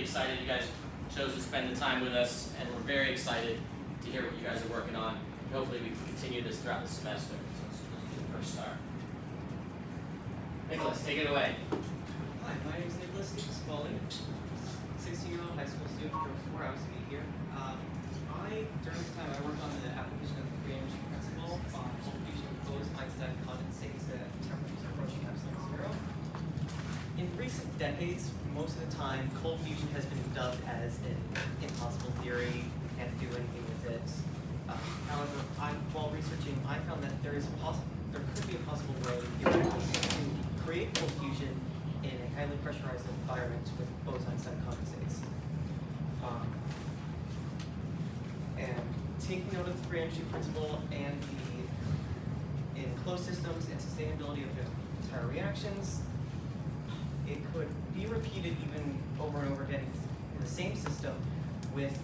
excited you guys chose to spend the time with us, and we're very excited to hear what you guys are working on. Hopefully we can continue this throughout the semester. So let's do the first start. Nicholas, take it away. Hi, my name is Nicholas DePasquale, 16-year-old high school student. Drove 4 hours to be here. During this time, I worked on the application of the free energy principle on cold fusion with Bose-Einstein condensates at temperatures approaching absolute zero. In recent decades, most of the time, cold fusion has been dubbed as an impossible theory. We can't do anything with it. However, while researching, I found that there could be a possible way to create cold fusion in a highly pressurized environment with Bose-Einstein condensates. And taking note of the free energy principle and in closed systems and sustainability of the entire reactions, it could be repeated even over and over again in the same system with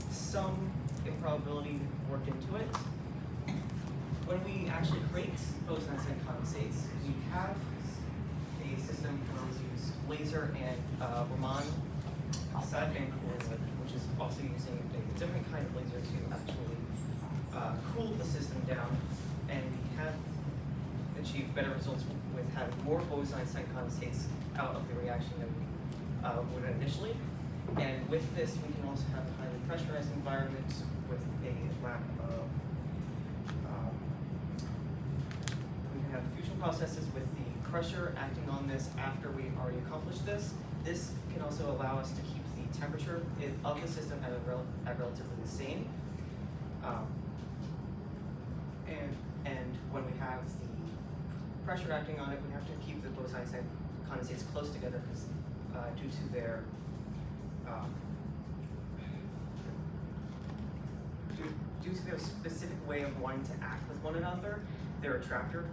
some improbability worked into it. When we actually create Bose-Einstein condensates, we have a system where we use laser and Raman sideband cooling, which is also using a different kind of laser to actually cool the system down, and we have achieved better results with having more Bose-Einstein condensates out of the reaction than we would initially. And with this, we can also have a highly pressurized environment with a lack of we can have fusion processes with the crusher acting on this after we've already accomplished this. This can also allow us to keep the temperature of the system at relatively the same. And when we have the pressure acting on it, we have to keep the Bose-Einstein condensates close together because due to their due to their specific way of wanting to act with one another, their attractor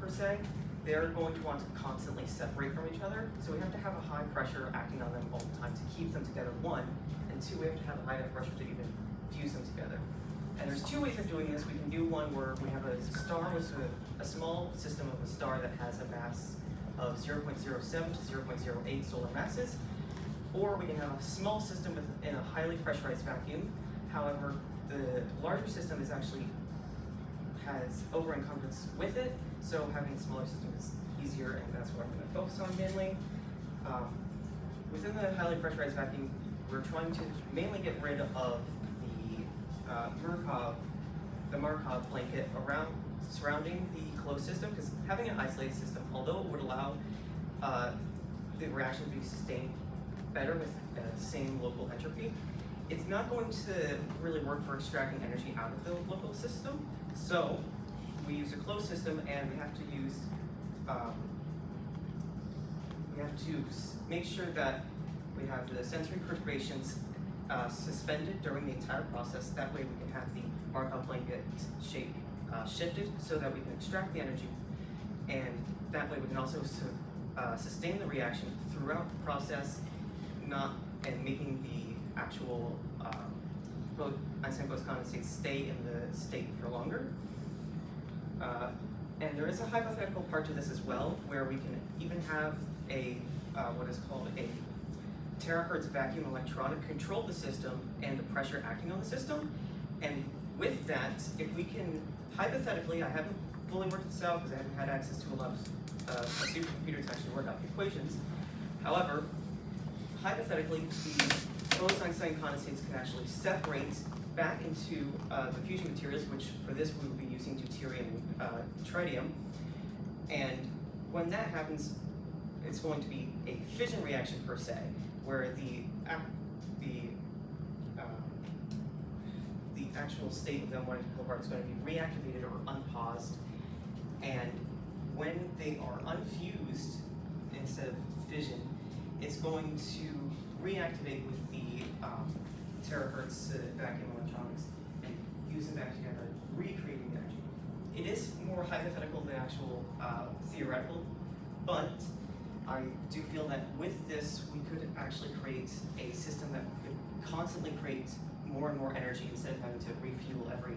per se, they're going to want to constantly separate from each other. So we have to have a high pressure acting on them all the time to keep them together, one, and two, we have to have a high enough pressure to even fuse them together. And there's two ways of doing this. We can do one where we have a star with a small system of a star that has a mass of 0.07 to 0.08 solar masses, or we can have a small system in a highly pressurized vacuum. However, the larger system has over-encumbrance with it, so having a smaller system is easier, and that's what I'm going to focus on mainly. Within the highly pressurized vacuum, we're trying to mainly get rid of the Markov blanket surrounding the closed system, because having an isolated system, although it would allow the reaction to be sustained better with the same local entropy, it's not going to really work for extracting energy out of the local system. So we use a closed system, and we have to make sure that we have the sensory perturbations suspended during the entire process. That way we can have the Markov blanket shape shifted so that we can extract the energy, and that way we can also sustain the reaction throughout the process, and making the actual Einstein Bose condensates stay in the state for longer. And there is a hypothetical part to this as well, where we can even have a what is called a terahertz vacuum electronic control the system and the pressure acting on the system. And with that, if we can, hypothetically, I haven't fully worked this out because I haven't had access to a lot of a supercomputer to actually work out the equations. However, hypothetically, the Bose-Einstein condensates can actually separate back into the fusion materials, which for this we will be using deuterium and tritium. And when that happens, it's going to be a fission reaction per se, where the actual state of the unwanted kilobar is going to be reactivated or unpaused. And when they are unfused instead of fission, it's going to reactivate with the terahertz vacuum electronics and fuse them back together, recreating the energy. It is more hypothetical than actual theoretical, but I do feel that with this, we could actually create a system that could constantly create more and more energy instead of having to refuel every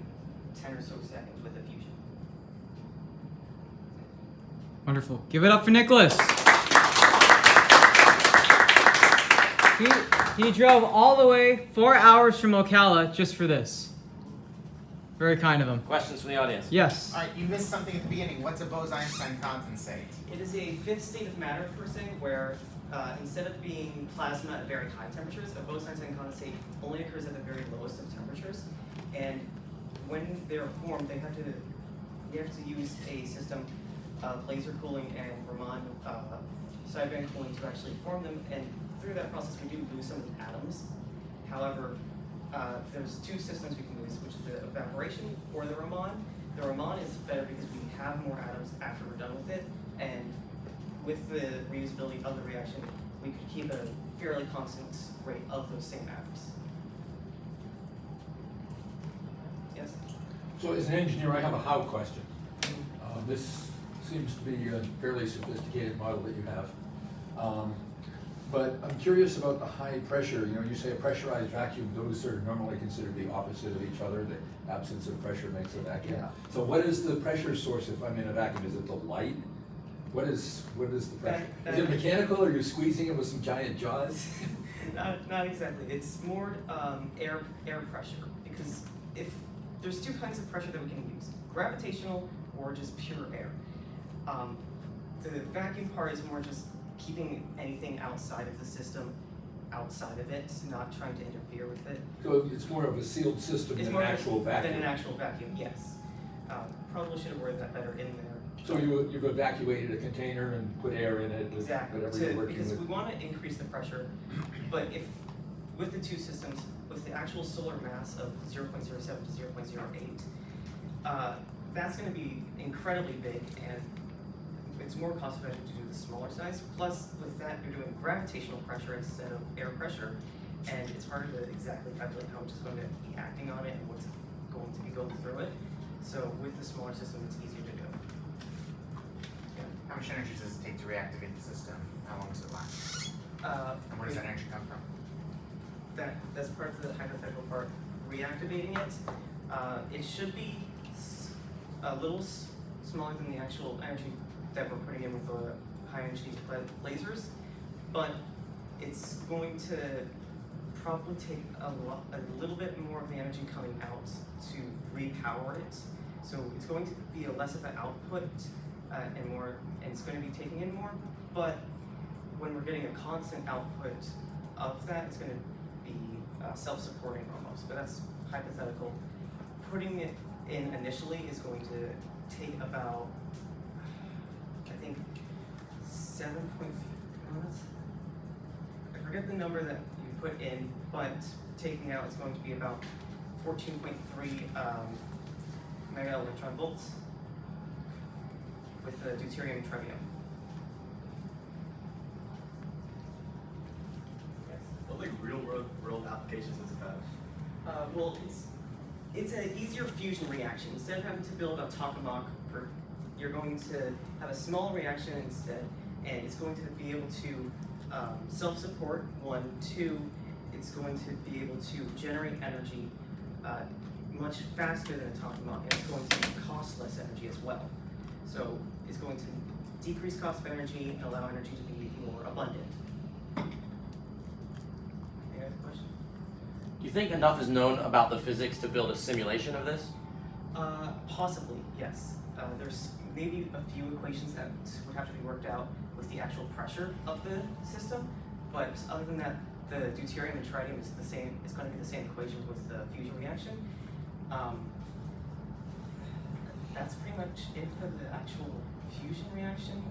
10 or so seconds with a fusion. Wonderful. Give it up for Nicholas. He drove all the way 4 hours from Ocala just for this. Very kind of him. Questions from the audience? Yes. All right, you missed something at the beginning. What's a Bose-Einstein condensate? It is a fifth state of matter per se, where instead of being plasma at very high temperatures, a Bose-Einstein condensate only occurs at the very lowest of temperatures. And when they're formed, you have to use a system of laser cooling and Raman sideband cooling to actually form them. And through that process, we do lose some of the atoms. However, there's two systems we can use, which is the evaporation or the Raman. The Raman is better because we have more atoms after we're done with it, and with the reusability of the reaction, we could keep a fairly constant rate of those same atoms. Yes? So as an engineer, I have a how question. This seems to be a fairly sophisticated model that you have. But I'm curious about the high pressure. You know, you say a pressurized vacuum, those are normally considered the opposite of each other. The absence of pressure makes a vacuum. Yeah. So what is the pressure source if I'm in a vacuum? Is it the light? What is the pressure? Is it mechanical, or are you squeezing it with some giant jaws? Not exactly. It's more air pressure, because if there's two kinds of pressure that we can use: gravitational or just pure air. The vacuum part is more just keeping anything outside of the system outside of it, not trying to interfere with it. So it's more of a sealed system It's than more an actual vacuum. than an actual vacuum, yes. Probably should have worded that better in there. So you've evacuated a container and put air in it with Exactly, whatever you're working because with. we want to increase the pressure, but if with the two systems, with the actual solar mass of 0.07 to 0.08, that's going to be incredibly big, and it's more cost effective to do the smaller size. Plus, with that, you're doing gravitational pressure instead of air pressure, and it's harder to exactly calculate how much is going to be acting on it and what's going to be going through it. So with the smaller system, it's easier to do. Yeah. How much energy does it take to reactivate the system? How long does it last? And where does that energy come from? That's part of the hypothetical part. Reactivating it, it should be a little smaller than the actual energy that we're putting in with the high energy lasers, but it's going to probably take a little bit more of the energy coming out to repower it. So it's going to be a less of an output and it's going to be taking in more, but when we're getting a constant output of that, it's going to be self-supporting almost, but that's hypothetical. Putting it in initially is going to take about, I think, 7 point, I forget the number that you put in, but taking out it's going to be about 14.3 mega electron volts with the deuterium and tritium. Yes. What like real world applications does it have? Well, it's an easier fusion reaction. Instead of having to build a tokamak, you're going to have a small reaction instead, and it's going to be able to self-support, 1. 2, it's going to be able to generate energy much faster than a tokamak, and it's going to cost less energy as well. So it's going to decrease cost of energy and allow energy to be more abundant. Any other question? Do you think enough is known about the physics to build a simulation of this? Possibly, yes. There's maybe a few equations that would have to be worked out with the actual pressure of the system, but other than that, the deuterium and tritium is the same. It's going to be the same equations with the fusion reaction. That's pretty much it for the actual fusion reaction,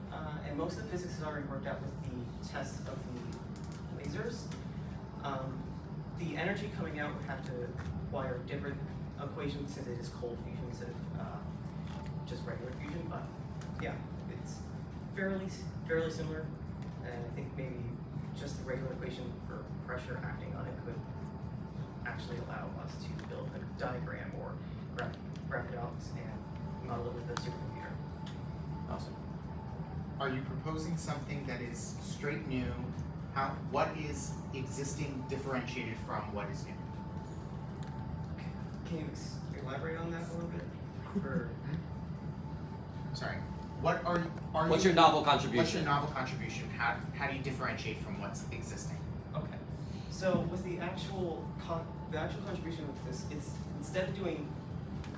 and most of the physics is already worked out with the test of the lasers. The energy coming out would have to require different equations since it is cold fusion instead of just regular fusion, but yeah, it's fairly similar, and I think maybe just the regular equation for pressure acting on it could actually allow us to build a diagram or graph it out and model it with a supercomputer. Awesome. Are you proposing something that is straight new? What is existing differentiated from what is new? Can you elaborate on that a little bit? For Sorry. What are you? What's your novel What's your contribution? novel contribution? How do you differentiate from what's existing? okay. So with the actual contribution with this, it's instead of doing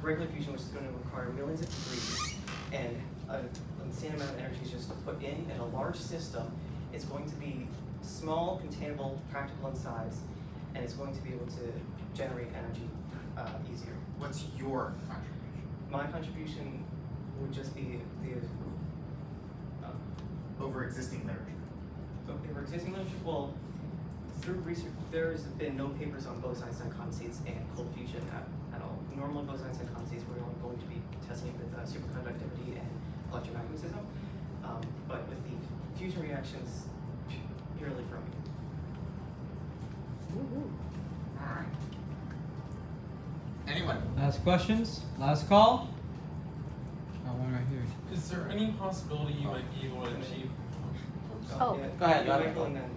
regular fusion, which is going to require millions of degrees, and an insane amount of energy is just put in a large system, it's going to be small, containable, practical in size, and it's going to be able to generate energy easier. What's your contribution? My contribution would just be the Over existing literature. over existing literature. Well, through research, there's been no papers on Bose-Einstein condensates and cold fusion at all. Normal Bose-Einstein condensates, we're only going to be testing with superconductivity and electromagnetism, but with the fusion reactions, purely from Alright. Anyone? Last questions? Last call? Got one right here. Is there any possibility you might be able to achieve? Oh. Go ahead, yeah, go ahead. Michael, and then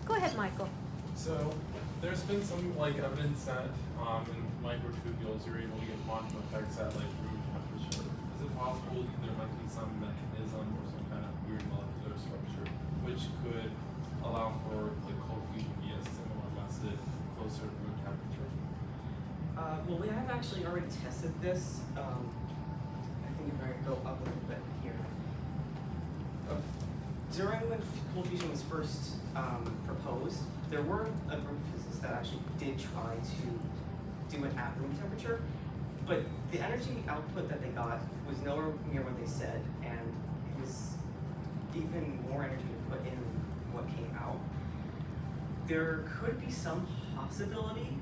Go ahead, Michael. So there's been some like evidence that in microtubules you're able to get quantum effects at like room temperature. Is it possible there might be some mechanism or some kind of weird molecular structure which could allow for the cold fusion to be a similar method closer to room temperature? well, we have actually already tested this. I think if I go up a little bit here. During when cold fusion was first proposed, there were a group of physicists that actually did try to do it at room temperature, but the energy output that they got was nowhere near what they said, and it was even more energy to put in what came out. There could be some possibility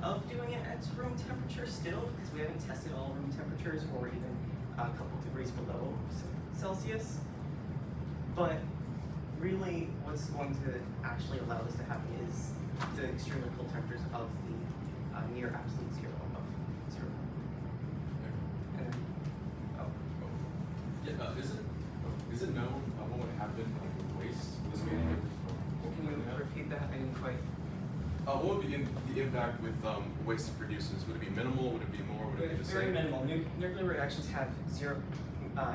of doing it at room temperature still, because we haven't tested all room temperatures or even a couple degrees below Celsius. But really, what's going to actually allow this to happen is the extremely cold temperatures of the near absolute zero of zero. And then, Yeah, is it known what would happen like with waste? can you repeat that? I didn't quite. What would be the impact with waste it produces? Would it be minimal? Would it be more? Would it be the Very same? minimal. Nuclear reactions have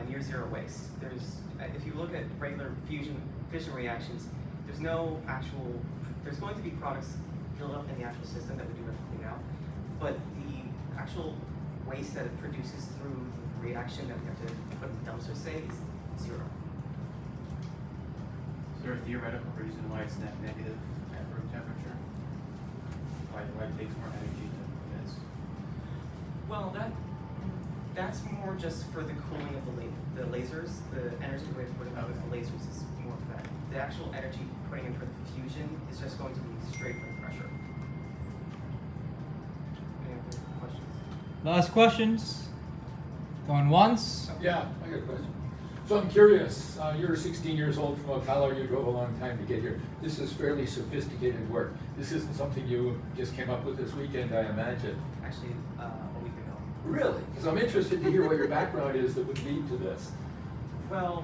near zero waste. There's, if you look at regular fission reactions, there's no actual, there's going to be products built up in the actual system that we do have to clean out, but the actual waste that it produces through the reaction that we have to put in the dumpster, say, is zero. Is there a theoretical reason why it's net negative at room temperature? Why it takes more energy to this? Well, that's more just for the cooling of the lasers. The energy we're putting out with the lasers is more for that. The actual energy putting in for the fusion is just going to be straight from pressure. Any other questions? Last questions? Going once? Yeah, I got a question. So I'm curious, you're 16 years old from Ocala, you drove a long time to get here. This is fairly sophisticated work. This isn't something you just came up with this weekend, I imagine. Actually, a week ago. Really? Because I'm interested to hear what your background is that would lead to this. Well,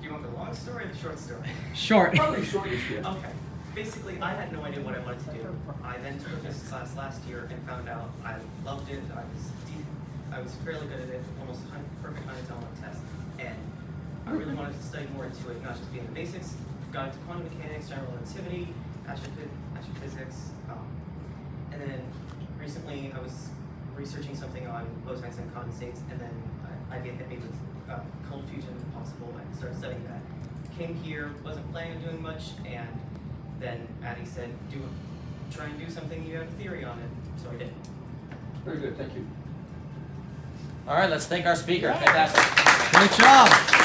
do you want the long story or the short story? Short. Probably shortest yet. Okay. Basically, I had no idea what I wanted to do. I then took this class last year and found out I loved it. I was fairly good at it, almost perfect 100 on my test. And I really wanted to study more into it, not just being the basics. Got into quantum mechanics, general relativity, astrophysics. And then recently I was researching something on Bose-Einstein condensates, and then I get hit me with cold fusion possible, and started studying that. Came here, wasn't planning on doing much, and then Addie said, try and do something, you have a theory on it, so I did. Very good, thank you. All right, let's thank our speaker. Fantastic. Great job.